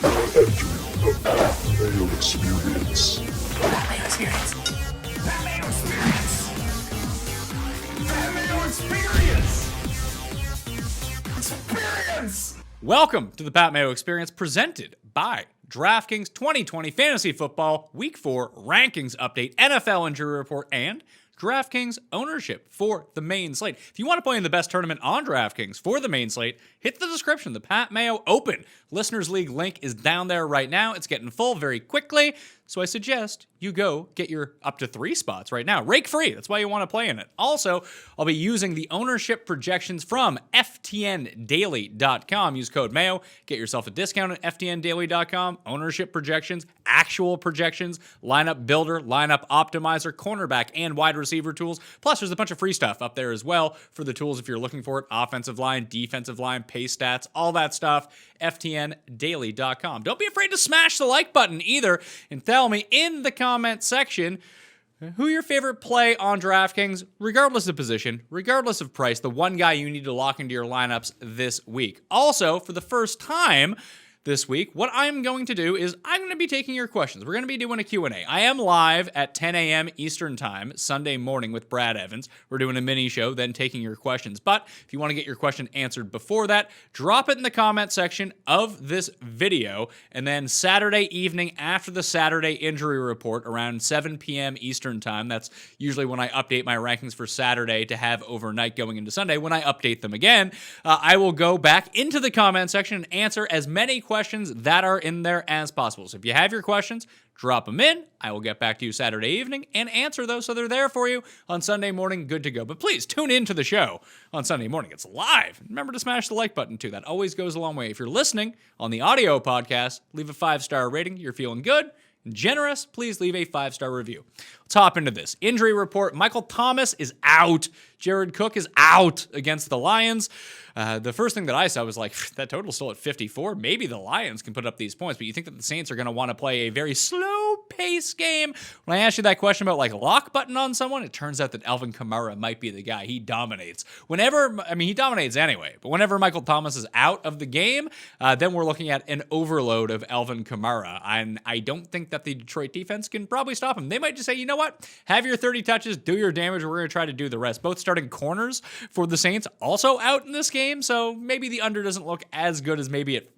The Pat Mayo Experience. Pat Mayo Experience. Pat Mayo Experience. Pat Mayo Experience. Experience. Welcome to the Pat Mayo Experience, presented by DraftKings 2020 Fantasy Football Week 4 Rankings Update, NFL Injury Report, and DraftKings ownership for the main slate. If you want to play in the best tournament on DraftKings for the main slate, hit the description. The Pat Mayo Open Listeners League link is down there right now. It's getting full very quickly, so I suggest you go get your up to 3 spots right now. Rake free. That's why you want to play in it. Also, I'll be using the ownership projections from ftndaily.com. Use code Mayo. Get yourself a discount at ftndaily.com. Ownership projections, actual projections, lineup builder, lineup optimizer, cornerback, and wide receiver tools. Plus, there's a bunch of free stuff up there as well for the tools if you're looking for it. Offensive line, defensive line, pace stats, all that stuff. ftndaily.com. Don't be afraid to smash the like button either, and tell me in the comment section who your favorite play on DraftKings, regardless of position, regardless of price, the one guy you need to lock into your lineups this week. Also, for the first time this week, what I'm going to do is I'm going to be taking your questions. We're going to be doing a Q&A. I am live at 10 a.m. Eastern Time, Sunday morning with Brad Evans. We're doing a mini show, then taking your questions. But if you want to get your question answered before that, drop it in the comment section of this video. And then Saturday evening after the Saturday injury report around 7 p.m. Eastern Time, that's usually when I update my rankings for Saturday to have overnight going into Sunday. When I update them again, I will go back into the comment section and answer as many questions that are in there as possible. So if you have your questions, drop them in. I will get back to you Saturday evening and answer those so they're there for you on Sunday morning, good to go. But please tune into the show on Sunday morning. It's live. Remember to smash the like button too. That always goes a long way. If you're listening on the audio podcast, leave a 5-star rating. You're feeling good and generous, please leave a 5-star review. Let's hop into this. Injury report. Michael Thomas is out. Jared Cook is out against the Lions. The first thing that I saw was like, that total's still at 54. Maybe the Lions can put up these points, but you think that the Saints are going to want to play a very slow-paced game. When I asked you that question about like lock button on someone, it turns out that Alvin Kamara might be the guy. He dominates. He dominates anyway, but whenever Michael Thomas is out of the game, then we're looking at an overload of Alvin Kamara. And I don't think that the Detroit defense can probably stop him. They might just say, you know what? Have your 30 touches, do your damage. We're going to try to do the rest. Both starting corners for the Saints also out in this game, so maybe the under doesn't look as good as maybe it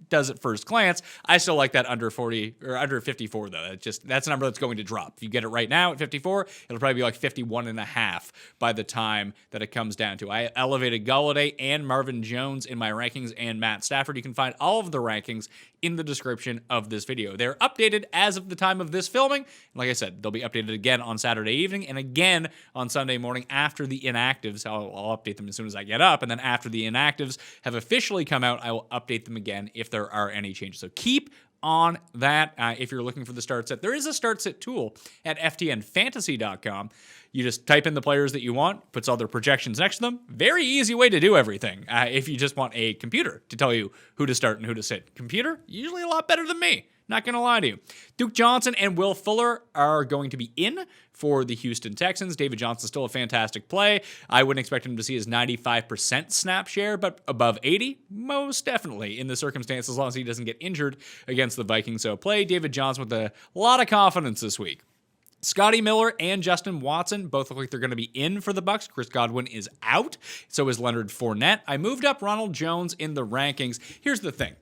does at first glance. I still like that under 40 or under 54 though. That's a number that's going to drop. If you get it right now at 54, it'll probably be like 51.5 by the time that it comes down to. I elevated Golladay and Marvin Jones in my rankings and Matt Stafford. You can find all of the rankings in the description of this video. They're updated as of the time of this filming. Like I said, they'll be updated again on Saturday evening and again on Sunday morning after the inactives. I'll update them as soon as I get up, and then after the inactives have officially come out, I will update them again if there are any changes. So keep on that if you're looking for the start set. There is a start set tool at ftnfantasy.com. You just type in the players that you want, puts all their projections next to them. Very easy way to do everything if you just want a computer to tell you who to start and who to sit. Computer, usually a lot better than me. Not going to lie to you. Duke Johnson and Will Fuller are going to be in for the Houston Texans. David Johnson's still a fantastic play. I wouldn't expect him to see his 95% snap share, but above 80, most definitely in the circumstances, as long as he doesn't get injured against the Vikings. So play David Johnson with a lot of confidence this week. Scottie Miller and Justin Watson both look like they're going to be in for the Bucks. Chris Godwin is out. So is Leonard Fournette. I moved up Ronald Jones in the rankings. Here's the thing.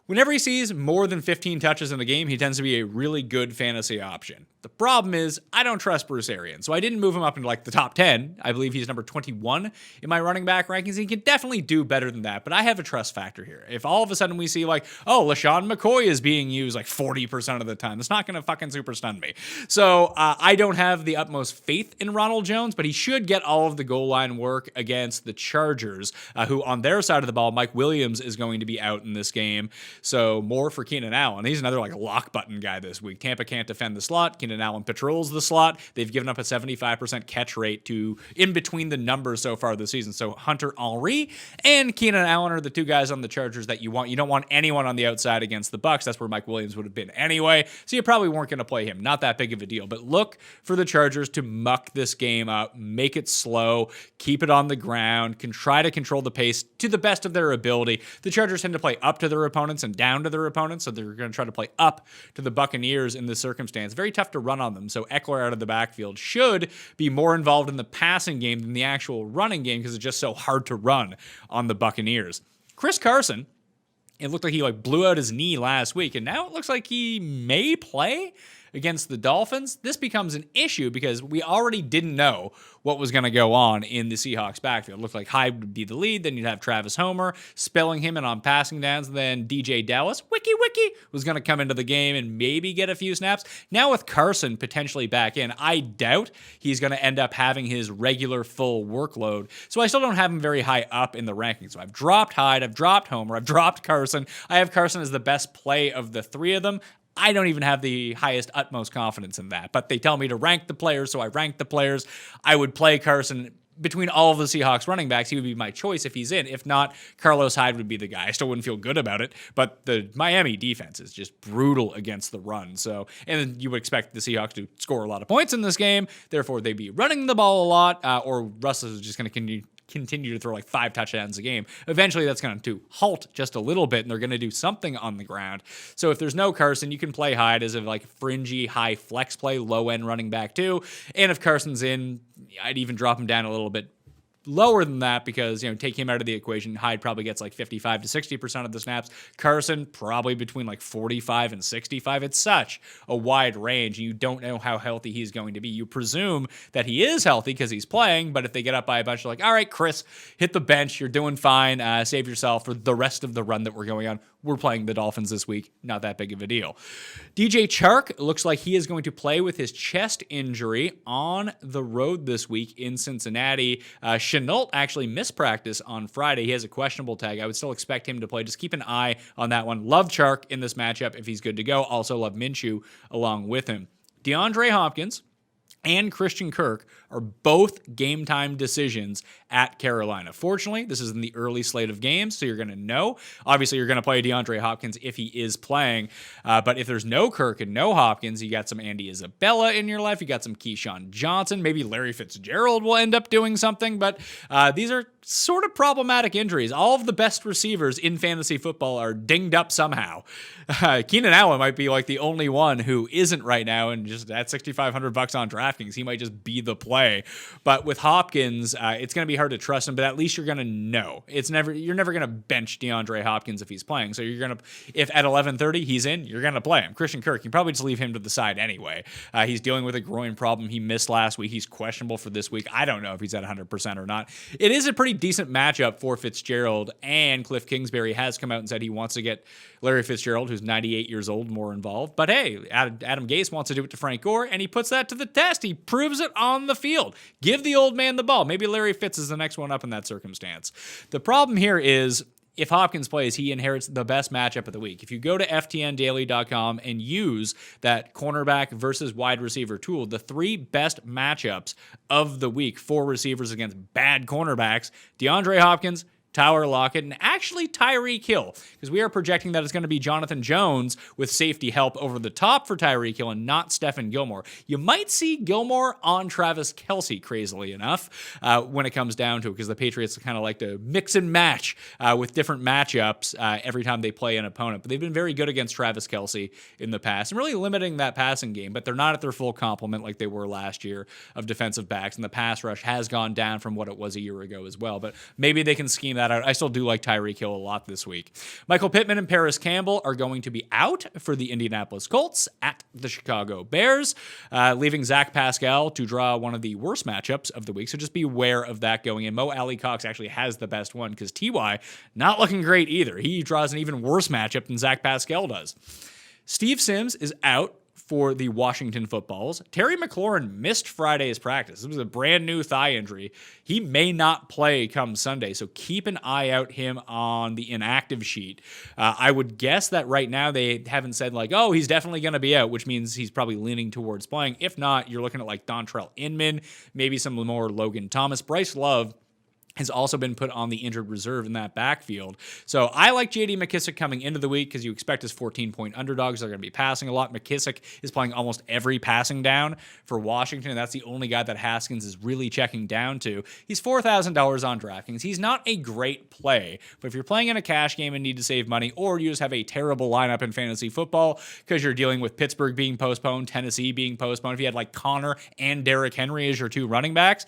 Whenever he sees more than 15 touches in a game, he tends to be a really good fantasy option. The problem is I don't trust Bruce Arians, so I didn't move him up into like the top 10. I believe he's number 21 in my running back rankings. He can definitely do better than that, but I have a trust factor here. If all of a sudden we see like, oh, LaShawn McCoy is being used like 40% of the time, that's not going to fucking super stun me. So I don't have the utmost faith in Ronald Jones, but he should get all of the goal line work against the Chargers, who on their side of the ball, Mike Williams is going to be out in this game. So more for Keenan Allen. He's another like lock button guy this week. Tampa can't defend the slot. Keenan Allen patrols the slot. They've given up a 75% catch rate to in between the numbers so far this season. So Hunter Henry and Keenan Allen are the two guys on the Chargers that you want. You don't want anyone on the outside against the Bucks. That's where Mike Williams would have been anyway. So you probably weren't going to play him. Not that big of a deal. But look for the Chargers to muck this game up, make it slow, keep it on the ground, try to control the pace to the best of their ability. The Chargers tend to play up to their opponents and down to their opponents, so they're going to try to play up to the Buccaneers in this circumstance. Very tough to run on them, so Eckler out of the backfield should be more involved in the passing game than the actual running game because it's just so hard to run on the Buccaneers. Chris Carson, it looked like he blew out his knee last week, and now it looks like he may play against the Dolphins. This becomes an issue because we already didn't know what was going to go on in the Seahawks backfield. It looked like Hyde would be the lead, then you'd have Travis Homer spelling him in on passing downs, and then DJ Dallas, wiki, was going to come into the game and maybe get a few snaps. Now with Carson potentially back in, I doubt he's going to end up having his regular full workload, so I still don't have him very high up in the rankings. So I've dropped Hyde, I've dropped Homer, I've dropped Carson. I have Carson as the best play of the three of them. I don't even have the highest, utmost confidence in that. But they tell me to rank the players, so I rank the players. I would play Carson. Between all of the Seahawks running backs, he would be my choice if he's in. If not, Carlos Hyde would be the guy. I still wouldn't feel good about it, but the Miami defense is just brutal against the run. So, and you would expect the Seahawks to score a lot of points in this game. Therefore, they'd be running the ball a lot, or Russell is just going to continue to throw 5 touchdowns a game. Eventually that's going to halt just a little bit and they're going to do something on the ground. So if there's no Carson, you can play Hyde as a fringy high flex play, low end running back too. And if Carson's in, I'd even drop him down a little bit lower than that because, take him out of the equation. Hyde probably gets 55 to 60% of the snaps. Carson probably between 45 and 65. It's such a wide range. You don't know how healthy he's going to be. You presume that he is healthy because he's playing, but if they get up by a bunch, you're all right, Chris, hit the bench. You're doing fine. Save yourself for the rest of the run that we're going on. We're playing the Dolphins this week. Not that big of a deal. DJ Chark looks like he is going to play with his chest injury on the road this week in Cincinnati. Shenault actually missed practice on Friday. He has a questionable tag. I would still expect him to play. Just keep an eye on that one. Love Chark in this matchup if he's good to go. Also love Minshew along with him. DeAndre Hopkins and Christian Kirk are both game time decisions at Carolina. Fortunately, this is in the early slate of games, so you're going to know. Obviously, you're going to play DeAndre Hopkins if he is playing, but if there's no Kirk and no Hopkins, you got some Andy Isabella in your life, you got some Keyshawn Johnson, maybe Larry Fitzgerald will end up doing something, but these are sort of problematic injuries. All of the best receivers in fantasy football are dinged up somehow. Keenan Allen might be the only one who isn't right now, and just at $6,500 on DraftKings, he might just be the play. But with Hopkins, it's going to be hard to trust him, but at least you're going to know. You're never going to bench DeAndre Hopkins if he's playing. So if at 11:30 he's in, you're going to play him. Christian Kirk, you probably just leave him to the side anyway. He's dealing with a groin problem. He missed last week. He's questionable for this week. I don't know if he's at 100% or not. It is a pretty decent matchup for Fitzgerald, and Cliff Kingsbury has come out and said he wants to get Larry Fitzgerald, who's 98 years old, more involved. But hey, Adam Gase wants to do it to Frank Gore, and he puts that to the test. He proves it on the field. Give the old man the ball. Maybe Larry Fitz is the next one up in that circumstance. The problem here is if Hopkins plays, he inherits the best matchup of the week. If you go to ftndaily.com and use that cornerback versus wide receiver tool, the 3 best matchups of the week for receivers against bad cornerbacks, DeAndre Hopkins, Tyler Lockett, and actually Tyreek Hill, because we are projecting that it's going to be Jonathan Jones with safety help over the top for Tyreek Hill and not Stephen Gilmore. You might see Gilmore on Travis Kelce, crazily enough, when it comes down to it, because the Patriots kind of like to mix and match with different matchups every time they play an opponent. But they've been very good against Travis Kelce in the past and really limiting that passing game, but they're not at their full complement like they were last year of defensive backs, and the pass rush has gone down from what it was a year ago as well. But maybe they can scheme that out. I still do like Tyreek Hill a lot this week. Michael Pittman and Parris Campbell are going to be out for the Indianapolis Colts at the Chicago Bears, leaving Zach Pascal to draw one of the worst matchups of the week. So just be aware of that going in. Mo Alley Cox actually has the best one because Ty not looking great either. He draws an even worse matchup than Zach Pascal does. Steve Sims is out for the Washington Footballs. Terry McLaurin missed Friday's practice. It was a brand new thigh injury. He may not play come Sunday, so keep an eye out him on the inactive sheet. I would guess that right now they haven't said oh, he's definitely going to be out, which means he's probably leaning towards playing. If not, you're looking at Dontrell Inman, maybe some more Logan Thomas. Bryce Love has also been put on the injured reserve in that backfield. So I like J.D. McKissic coming into the week because you expect his 14-point underdogs. They're going to be passing a lot. McKissic is playing almost every passing down for Washington, and that's the only guy that Haskins is really checking down to. He's $4,000 on DraftKings. He's not a great play, but if you're playing in a cash game and need to save money, or you just have a terrible lineup in fantasy football because you're dealing with Pittsburgh being postponed, Tennessee being postponed, if you had like Connor and Derrick Henry as your two running backs,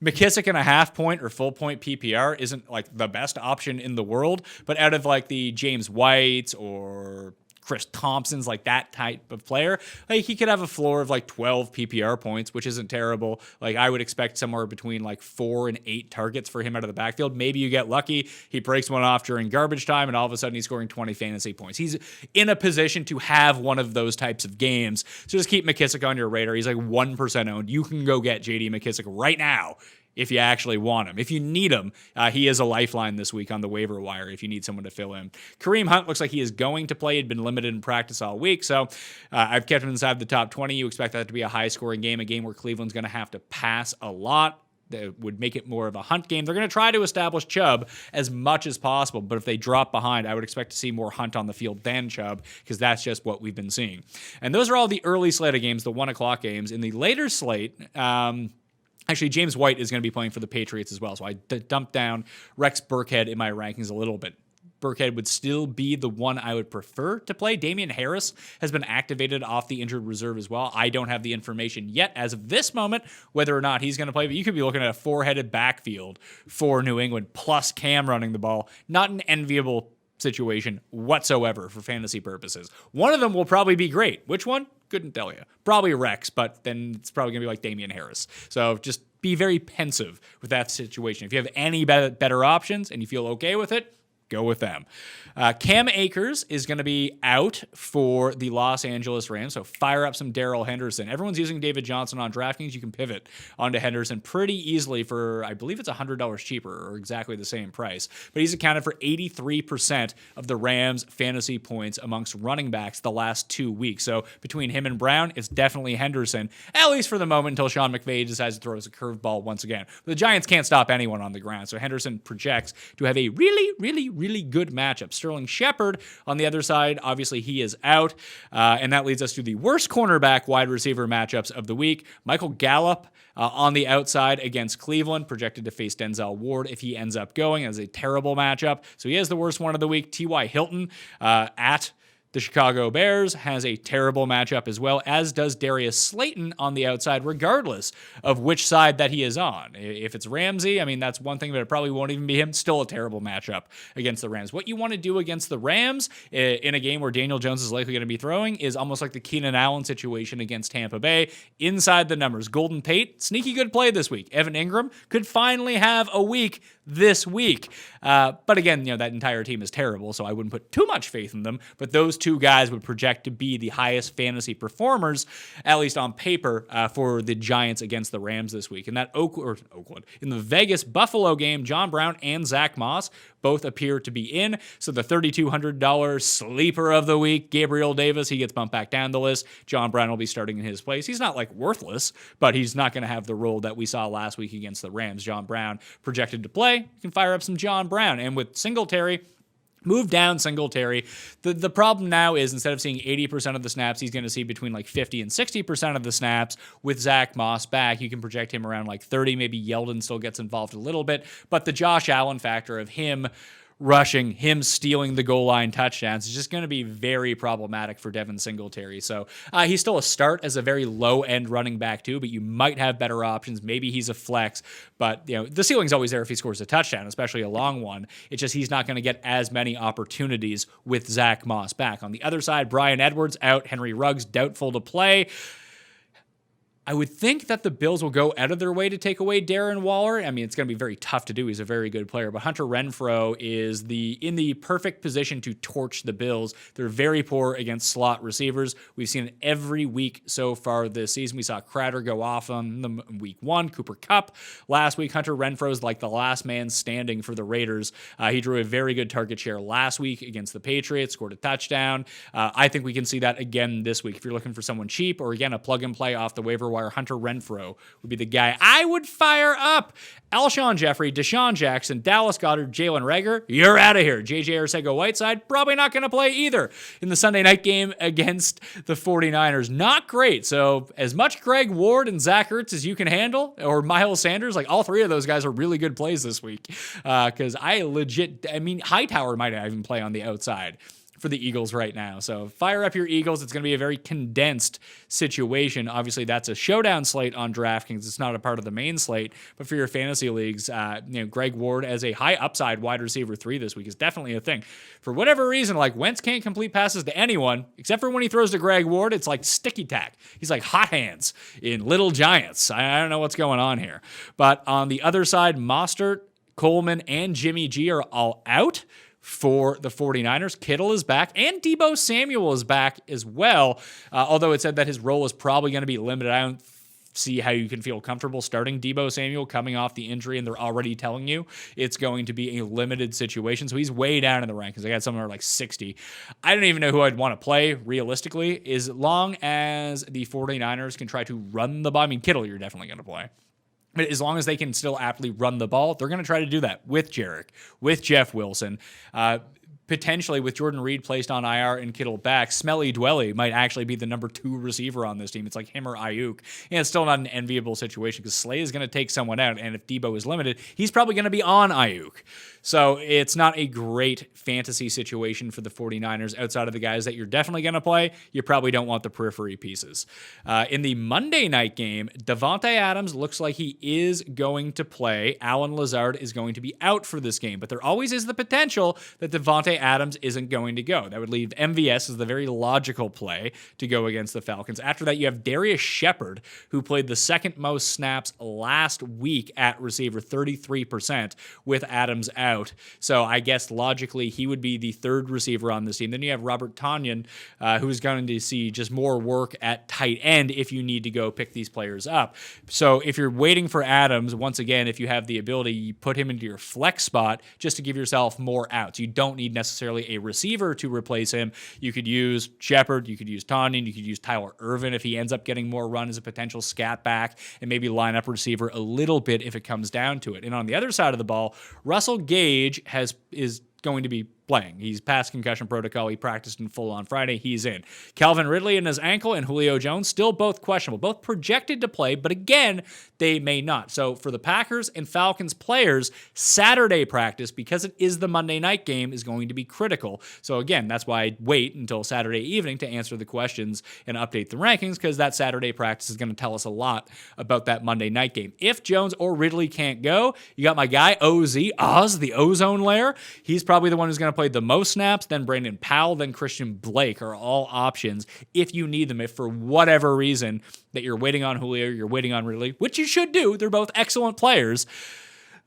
McKissic in a half point or full point PPR isn't like the best option in the world, but out of like the James Whites or Chris Thompson's, like that type of player, like he could have a floor of like 12 PPR points, which isn't terrible. Like I would expect somewhere between like 4 and 8 targets for him out of the backfield. Maybe you get lucky, he breaks one off during garbage time, and all of a sudden he's scoring 20 fantasy points. He's in a position to have one of those types of games. So just keep McKissic on your radar. He's like 1% owned. You can go get JD McKissic right now if you actually want him. If you need him, he is a lifeline this week on the waiver wire if you need someone to fill in. Kareem Hunt looks like he is going to play. He'd been limited in practice all week, so I've kept him inside the top 20. You expect that to be a high-scoring game, a game where Cleveland's going to have to pass a lot. That would make it more of a Hunt game. They're going to try to establish Chubb as much as possible, but if they drop behind, I would expect to see more Hunt on the field than Chubb, because that's just what we've been seeing. And those are all the early slate of games, the 1 o'clock games. In the later slate, actually, James White is going to be playing for the Patriots as well, so I dumped down Rex Burkhead in my rankings a little bit. Burkhead would still be the one I would prefer to play. Damian Harris has been activated off the injured reserve as well. I don't have the information yet as of this moment whether or not he's going to play, but you could be looking at a 4-headed backfield for New England plus Cam running the ball. Not an enviable situation whatsoever for fantasy purposes. One of them will probably be great. Which one? Couldn't tell you. Probably Rex, but then it's probably going to be like Damian Harris. So just be very pensive with that situation. If you have any better options and you feel okay with it, go with them. Cam Akers is going to be out for the Los Angeles Rams, so fire up some Darrell Henderson. Everyone's using David Johnson on DraftKings. You can pivot onto Henderson pretty easily for, I believe it's $100 cheaper or exactly the same price. But he's accounted for 83% of the Rams' fantasy points amongst running backs the last 2 weeks. So between him and Brown, it's definitely Henderson, at least for the moment until Sean McVay decides to throw us a curveball once again. The Giants can't stop anyone on the ground, so Henderson projects to have a really good matchup. Sterling Shepard on the other side, obviously he is out, and that leads us to the worst cornerback wide receiver matchups of the week. Michael Gallup on the outside against Cleveland, projected to face Denzel Ward if he ends up going. As a terrible matchup, so he has the worst one of the week. T.Y. Hilton at the Chicago Bears has a terrible matchup as well, as does Darius Slayton on the outside, regardless of which side that he is on. If it's Ramsey, I mean, that's one thing, but it probably won't even be him. Still a terrible matchup against the Rams. What you want to do against the Rams in a game where Daniel Jones is likely going to be throwing is almost like the Keenan Allen situation against Tampa Bay. Inside the numbers. Golden Tate, sneaky good play this week. Evan Ingram could finally have a week this week. But again, that entire team is terrible, so I wouldn't put too much faith in them. But those two guys would project to be the highest fantasy performers, at least on paper, for the Giants against the Rams this week. In that Oakland, in the Vegas Buffalo game, John Brown and Zach Moss both appear to be in. So the $3,200 sleeper of the week, Gabriel Davis, he gets bumped back down the list. John Brown will be starting in his place. He's not like worthless, but he's not going to have the role that we saw last week against the Rams. John Brown projected to play. You can fire up some John Brown. And with Singletary, move down Singletary. The problem now is instead of seeing 80% of the snaps, he's going to see between like 50 and 60% of the snaps. With Zach Moss back, you can project him around like 30. Maybe Yeldon still gets involved a little bit. But the Josh Allen factor of him rushing, him stealing the goal line touchdowns is just going to be very problematic for Devin Singletary. So he's still a start as a very low-end running back too, but you might have better options. Maybe he's a flex, but the ceiling's always there if he scores a touchdown, especially a long one. It's just he's not going to get as many opportunities with Zach Moss back. On the other side, Bryan Edwards out, Henry Ruggs doubtful to play. I would think that the Bills will go out of their way to take away Darren Waller. I mean, it's going to be very tough to do. He's a very good player. But Hunter Renfrow is in the perfect position to torch the Bills. They're very poor against slot receivers. We've seen it every week so far this season. We saw Crowder go off on them week 1, Cooper Kupp last week. Hunter Renfrow is like the last man standing for the Raiders. He drew a very good target share last week against the Patriots, scored a touchdown. I think we can see that again this week. If you're looking for someone cheap or, again, a plug-and-play off the waiver wire Hunter Renfrow would be the guy I would fire up. Alshon Jeffrey, DeSean Jackson, Dallas Goedert, Jalen Reagor, you're out of here. JJ Arcega-Whiteside, probably not going to play either in the Sunday night game against the 49ers. Not great. So as much Greg Ward and Zach Ertz as you can handle, or Miles Sanders, like all three of those guys are really good plays this week. Because Hightower might even play on the outside for the Eagles right now. So fire up your Eagles. It's going to be a very condensed situation. Obviously, that's a showdown slate on DraftKings. It's not a part of the main slate, but for your fantasy leagues, Greg Ward as a high upside wide receiver 3 this week is definitely a thing. For whatever reason, like Wentz can't complete passes to anyone, except for when he throws to Greg Ward, it's like sticky tack. He's like hot hands in Little Giants. I don't know what's going on here. But on the other side, Mostert, Coleman, and Jimmy G are all out for the 49ers. Kittle is back, and Deebo Samuel is back as well, although it said that his role is probably going to be limited. I don't see how you can feel comfortable starting Deebo Samuel coming off the injury, and they're already telling you it's going to be a limited situation. So he's way down in the rankings. I got somewhere like 60. I don't even know who I'd want to play realistically, as long as the 49ers can try to run the ball. I mean, Kittle, you're definitely going to play. But as long as they can still aptly run the ball, they're going to try to do that with Jarek, with Jeff Wilson, potentially with Jordan Reed placed on IR and Kittle back. Smelly Dwelly might actually be the number 2 receiver on this team. It's like him or Ayuk. And it's still not an enviable situation because Slay is going to take someone out. And if Deebo is limited, he's probably going to be on Ayuk. So it's not a great fantasy situation for the 49ers outside of the guys that you're definitely going to play. You probably don't want the periphery pieces. In the Monday night game, Davante Adams looks like he is going to play. Allen Lazard is going to be out for this game, but there always is the potential that Davante Adams isn't going to go. That would leave MVS as the very logical play to go against the Falcons. After that, you have Darius Shepard, who played the second most snaps last week at receiver, 33%, with Adams out. So I guess logically he would be the third receiver on this team. Then you have Robert Tonyan, who's going to see just more work at tight end if you need to go pick these players up. So if you're waiting for Adams, once again, if you have the ability, you put him into your flex spot just to give yourself more outs. You don't need necessarily a receiver to replace him. You could use Shepard, you could use Tonyan, you could use Tyler Ervin if he ends up getting more run as a potential scat back, and maybe line up receiver a little bit if it comes down to it. And on the other side of the ball, Russell Gage is going to be playing. He's past concussion protocol. He practiced in full on Friday. He's in. Calvin Ridley and his ankle and Julio Jones still both questionable. Both projected to play, but again, they may not. So for the Packers and Falcons players, Saturday practice, because it is the Monday night game, is going to be critical. So again, that's why I wait until Saturday evening to answer the questions and update the rankings, because that Saturday practice is going to tell us a lot about that Monday night game. If Jones or Ridley can't go, you got my guy, Oz, the ozone layer. He's probably the one who's going to play the most snaps. Then Brandon Powell, then Christian Blake are all options if you need them. If for whatever reason that you're waiting on Julio, you're waiting on Ridley, which you should do. They're both excellent players.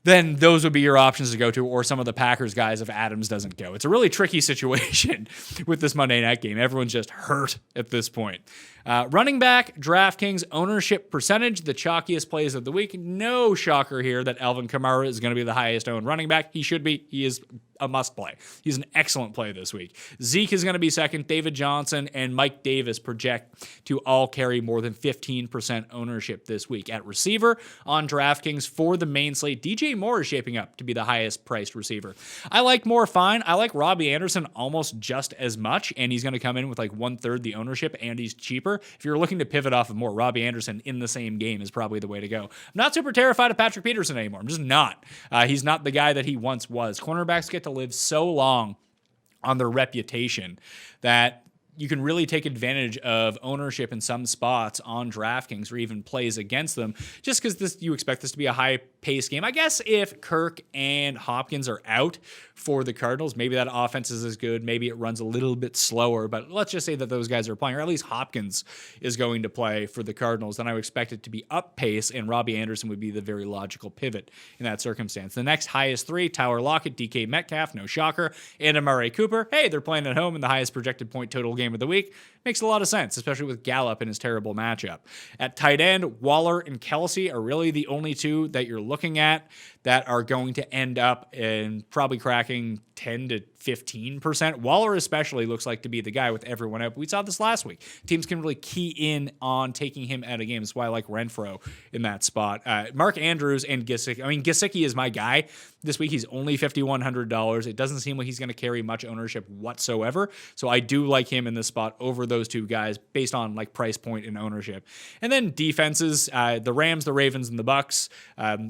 Then those would be your options to go to, or some of the Packers guys if Adams doesn't go. It's a really tricky situation with this Monday night game. Everyone's just hurt at this point. Running back, DraftKings ownership percentage, the chalkiest plays of the week. No shocker here that Alvin Kamara is going to be the highest owned running back. He should be. He is a must play. He's an excellent play this week. Zeke is going to be second. David Johnson and Mike Davis project to all carry more than 15% ownership this week. At receiver on DraftKings for the main slate, DJ Moore is shaping up to be the highest priced receiver. I like Moore fine. I like Robbie Anderson almost just as much, and he's going to come in with like 1/3 the ownership, and he's cheaper. If you're looking to pivot off of Moore, Robbie Anderson in the same game is probably the way to go. I'm not super terrified of Patrick Peterson anymore. I'm just not. He's not the guy that he once was. Cornerbacks get to live so long on their reputation that you can really take advantage of ownership in some spots on DraftKings or even plays against them, just because you expect this to be a high-paced game. I guess if Kirk and Hopkins are out for the Cardinals, maybe that offense is as good. Maybe it runs a little bit slower, but let's just say that those guys are playing, or at least Hopkins is going to play for the Cardinals. Then I would expect it to be up pace, and Robbie Anderson would be the very logical pivot in that circumstance. The next highest three, Tyler Lockett, DK Metcalf, no shocker, and Amari Cooper. Hey, they're playing at home in the highest projected point total game game of the week. Makes a lot of sense, especially with Gallup in his terrible matchup. At tight end, Waller and Kelsey are really the only two that you're looking at that are going to end up in probably cracking 10 to 15%. Waller especially looks like to be the guy with everyone out. We saw this last week. Teams can really key in on taking him out of games. That's why I like Renfro in that spot. Mark Andrews and Gesicki. I mean, Gesicki is my guy. This week he's only $5,100. It doesn't seem like he's going to carry much ownership whatsoever. So I do like him in this spot over those two guys based on like price point and ownership. And then defenses, the Rams, the Ravens, and the Bucks.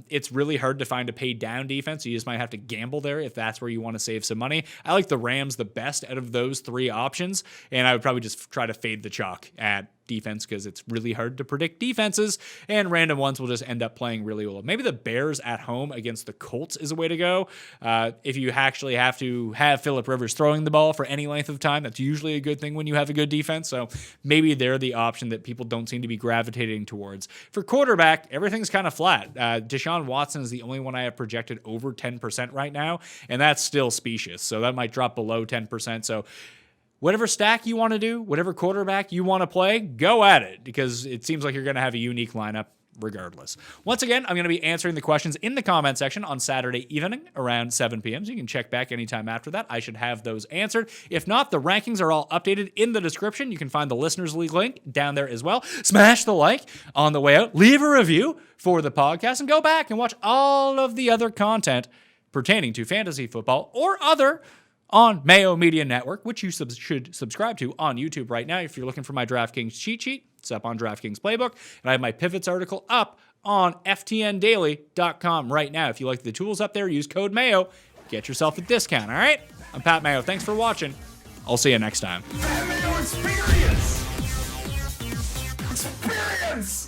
It's really hard to find a paid down defense. You just might have to gamble there if that's where you want to save some money. I like the Rams the best out of those three options, and I would probably just try to fade the chalk at defense because it's really hard to predict defenses, and random ones will just end up playing really well. Maybe the Bears at home against the Colts is a way to go. If you actually have to have Phillip Rivers throwing the ball for any length of time, that's usually a good thing when you have a good defense. So maybe they're the option that people don't seem to be gravitating towards. For quarterback, everything's kind of flat. Deshaun Watson is the only one I have projected over 10% right now, and that's still specious. So that might drop below 10%. So whatever stack you want to do, whatever quarterback you want to play, go at it because it seems like you're going to have a unique lineup regardless. Once again, I'm going to be answering the questions in the comment section on Saturday evening around 7 p.m. So you can check back anytime after that. I should have those answered. If not, the rankings are all updated in the description. You can find the Listeners League link down there as well. Smash the like on the way out. Leave a review for the podcast and go back and watch all of the other content pertaining to fantasy football or other on Mayo Media Network, which you should subscribe to on YouTube right now. If you're looking for my DraftKings cheat sheet, it's up on DraftKings Playbook. And I have my pivots article up on ftndaily.com right now. If you like the tools up there, use code Mayo. Get yourself a discount, all right? I'm Pat Mayo. Thanks for watching. I'll see you next time. Pat Mayo Experience! Experience!